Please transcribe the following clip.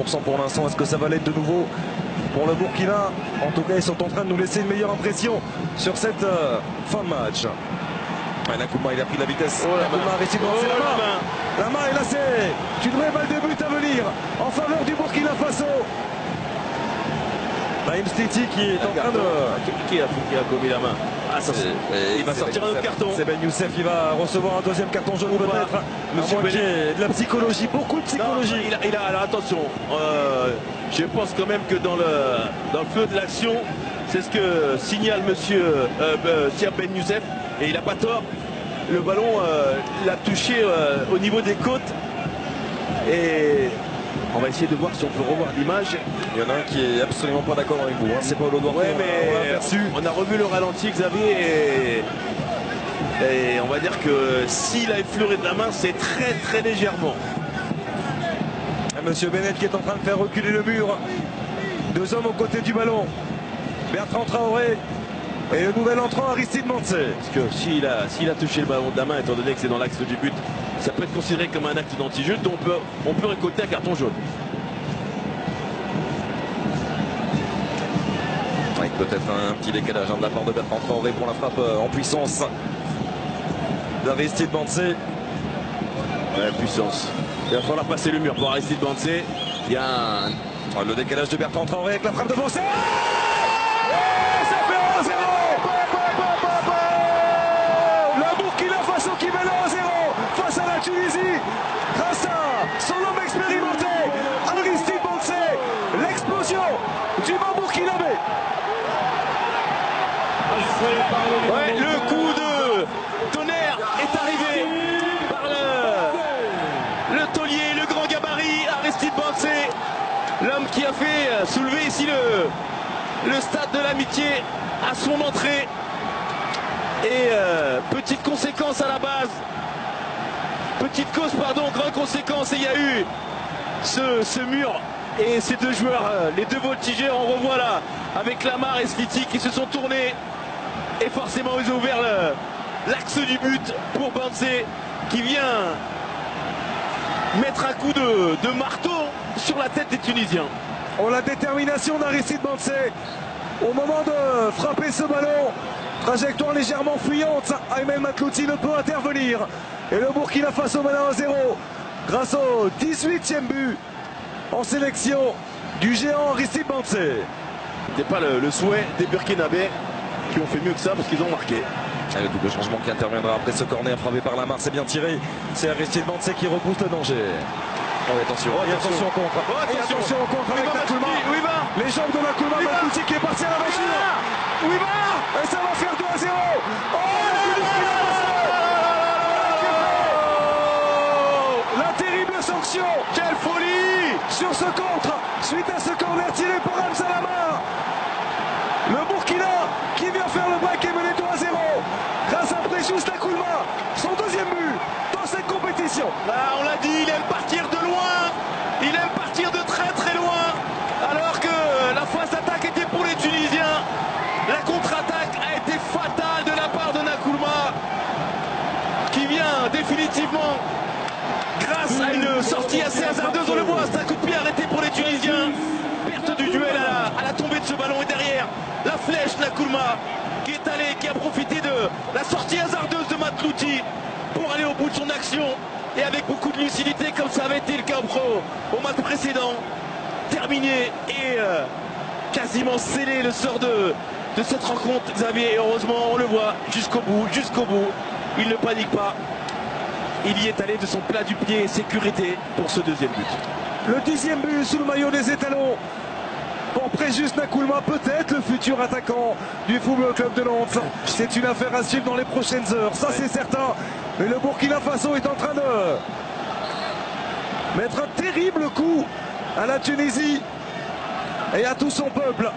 100% pour l'instant. Est-ce que ça va l'être de nouveau pour le Burkina? En tout cas, ils sont en train de nous laisser une meilleure impression sur cette fin de match. Nkoulma, il a pris la vitesse. Nkoulma a réussi de lancer la main. La main est là, c'est une vraie balle de but à venir en faveur du Burkina Faso. Naïm Stiti qui est en train de... Qui a commis la main? Il va sortir un autre carton. C'est Ben Youssef, il va recevoir un deuxième carton jaune peut-être. Monsieur Benet, de la psychologie, beaucoup de psychologie. Non, alors attention, je pense quand même que dans le feu de l'action, c'est ce que signale monsieur Sir Ben Youssef, et il n'a pas tort. Le ballon l'a touché au niveau des côtes, et on va essayer de voir si on peut revoir l'image. Il y en a un qui est absolument pas d'accord avec vous, hein. C'est pas Duarte. Ouais, mais on a revu le ralenti, Xavier, et on va dire que s'il a effleuré de la main, c'est très très légèrement. Monsieur Benet qui est en train de faire reculer le mur. Deux hommes aux côtés du ballon. Bertrand Traoré et le nouvel entrant Aristide Mantzé. Parce que s'il a touché le ballon de la main, étant donné que c'est dans l'axe du but, ça peut être considéré comme un acte d'anti-jeu, donc on peut récolter un carton jaune. Avec peut-être un petit décalage de la part de Bertrand Traoré pour la frappe en puissance d'Aristide Mantzé. Ouais, puissance. Il va falloir passer le mur pour Aristide Mantzé. Il y a le décalage de Bertrand Traoré avec la frappe de Mantzé. Ça fait 1-0. Le Burkina Faso qui mène 1-0 face à la Tunisie grâce à son homme expérimenté Aristide Mantzé. L'explosion du bas burkinabé. Ouais, le coup de tonnerre est arrivé par le taulier, le grand gabarit Aristide Mantzé, l'homme qui a fait soulever ici le stade de l'amitié à son entrée. Et petite conséquence à la base, petite cause pardon, grande conséquence, et il y a eu ce mur et ces deux joueurs, les deux voltigeurs, on revoit là avec Lamar et Sliti qui se sont tournés. Et forcément, ils ont ouvert l'axe du but pour Mantzé qui vient mettre un coup de marteau sur la tête des Tunisiens. Oh, la détermination d'Aristide Mantzé au moment de frapper ce ballon. Trajectoire légèrement fuyante. Aymen Matlouti ne peut intervenir. Et le Burkina Faso mène 1-0 grâce au 18e but en sélection du géant Aristide Mantzé. C'était pas le souhait des Burkinabés, qui ont fait mieux que ça parce qu'ils ont marqué. Et le double changement qui interviendra après ce corner frappé par Lamar, c'est bien tiré. C'est Aristide Mantzé qui repousse le danger. Oh, attention, attention au contre. Attention au contre avec Nkoulma. Les jambes de Nkoulma, Matlouti qui est parti à l'aventure. Oui, va. Et ça va faire 2-0. La terrible sanction. Quelle folie sur ce contre, suite à ce corner tiré par Hamza Lamar. Le Burkina qui vient faire le break et mener 2-0 grâce à Préjus Nkoulma, son deuxième but dans cette compétition. Là, on l'a dit, il aime partir de loin, il aime partir de très très loin, alors que la phase d'attaque était pour les Tunisiens. La contre-attaque a été fatale de la part de Nkoulma, qui vient définitivement, grâce à une sortie assez hasardeuse, on le voit, c'est un coup de pied arrêté pour les Tunisiens. Perte du duel à la tombée de ce ballon, et derrière la flèche Nkoulma qui est allé, qui a profité de la sortie hasardeuse de Matlouti pour aller au bout de son action, et avec beaucoup de lucidité comme ça avait été le cas au match précédent. Terminé et quasiment scellé le sort de cette rencontre, Xavier, et heureusement on le voit jusqu'au bout, il ne panique pas, il y est allé de son plat du pied, sécurité pour ce deuxième but. Le 10e but sous le maillot des étalons pour Préjus Nkoulma, peut-être le futur attaquant du Football Club de Nantes. C'est une affaire à suivre dans les prochaines heures, ça c'est certain. Mais le Burkina Faso est en train de mettre un terrible coup à la Tunisie et à tout son peuple.